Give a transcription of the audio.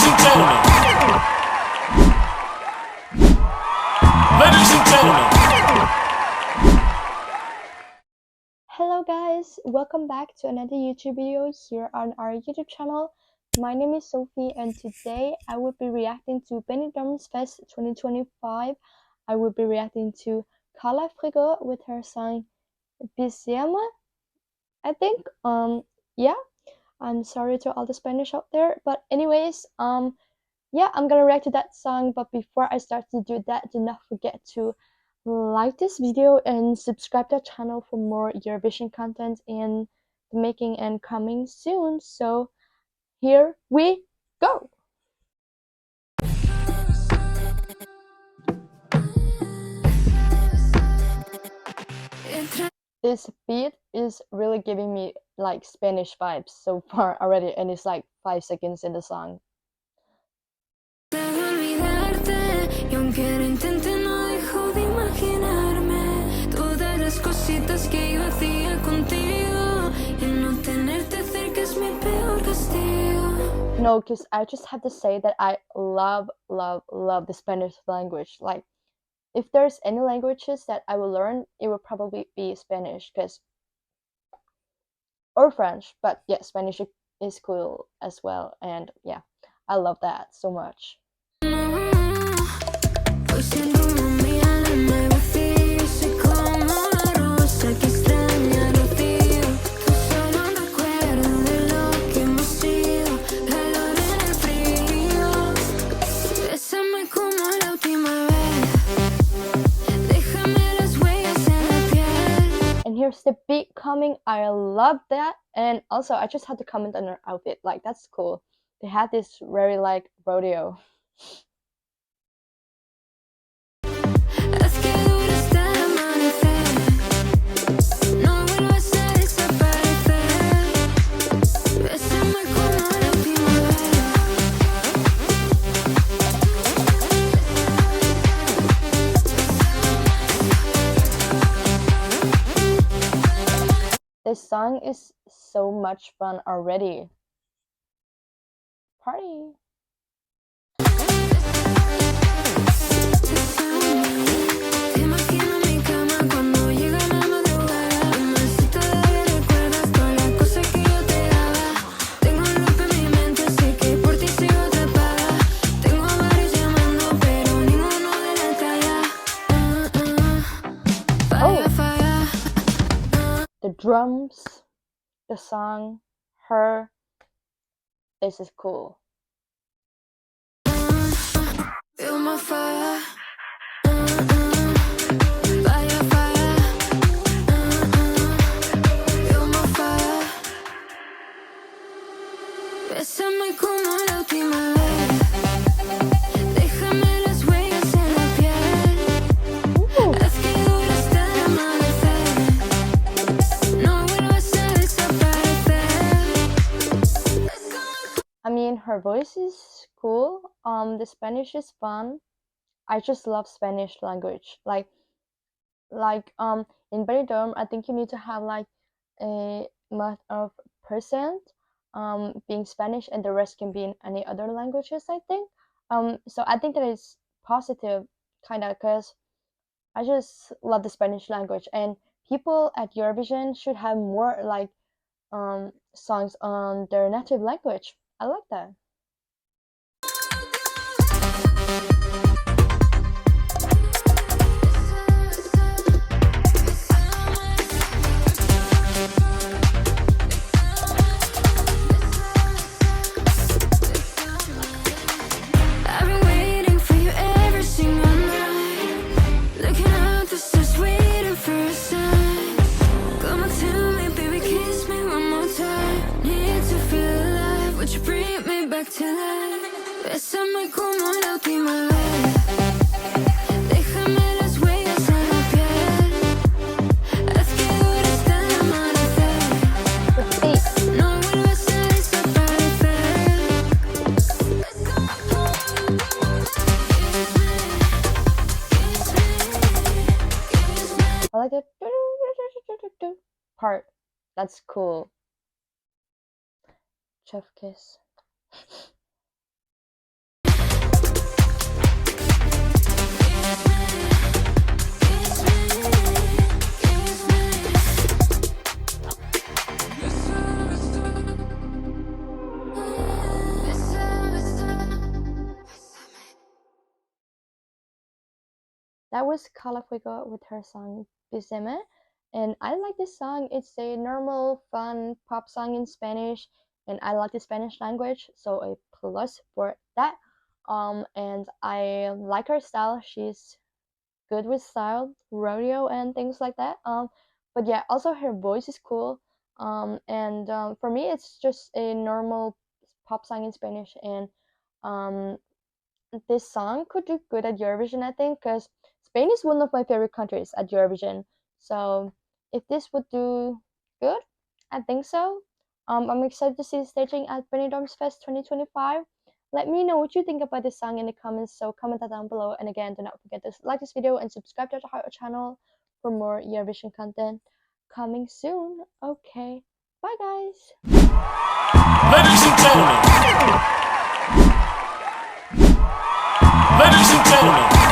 and gentlemen. Ladies and gentlemen. Hello guys, welcome back to another YouTube video here on our YouTube channel. My name is Sophie and today I will be reacting to Benidorm Fest 2025. I will be reacting to Carla Frigo with her song Bésame, I think. Yeah, I'm sorry to all the Spanish out there, but anyways, yeah, I'm gonna react to that song. But before I start to do that, do not forget to like this video and subscribe to our channel for more Eurovision content in the making and coming soon. So here we go. This beat is really giving me like Spanish vibes so far already, and it's like 5 seconds in the song. No, because I just have to say that I love the Spanish language. Like, if there's any languages that I will learn, it will probably be Spanish, or French. But yeah, Spanish is cool as well, and yeah, I love that so much. Here's the beat coming. I love that. And also I just had to comment on her outfit, like that's cool. They had this very like rodeo. This song is so much fun already. Party! The drums, the song, her, this is cool. Feel my fire. Feel my fire. Bésame como la última vez. Déjame las huellas en la piel. Haz que dure hasta el amanecer. No vuelvas a desaparecer. I mean, her voice is cool. The Spanish is fun. I just love Spanish language. Like in Benidorm, I think you need to have like a much of percent being Spanish, and the rest can be in any other languages, I think. So I think that is positive, kind of, because I just love the Spanish language, and people at Eurovision should have more like songs on their native language. I like that. Bésame como la última vez. Déjame las huellas en la piel. Haz que dure hasta el amanecer. No vuelvas a desaparecer. I like the part. That's cool. Chef kiss. that was Carla Frigo with her song Bésame. And I like this song. It's a normal, fun pop song in Spanish, and I like the Spanish language, so a plus for that. And I like her style. She's good with style, rodeo, and things like that. But yeah, also her voice is cool. And for me, it's just a normal pop song in Spanish, and um, this song could do good at Eurovision, I think, because Spain is one of my favorite countries at Eurovision. So if this would do good, I think so. I'm excited to see the staging at Benidorm Fest 2025. Let me know what you think about this song in the comments, so comment that down below. And again, do not forget to like this video and subscribe to our channel for more Eurovision content coming soon. Okay, bye guys! Ladies and gentlemen. Ladies and gentlemen.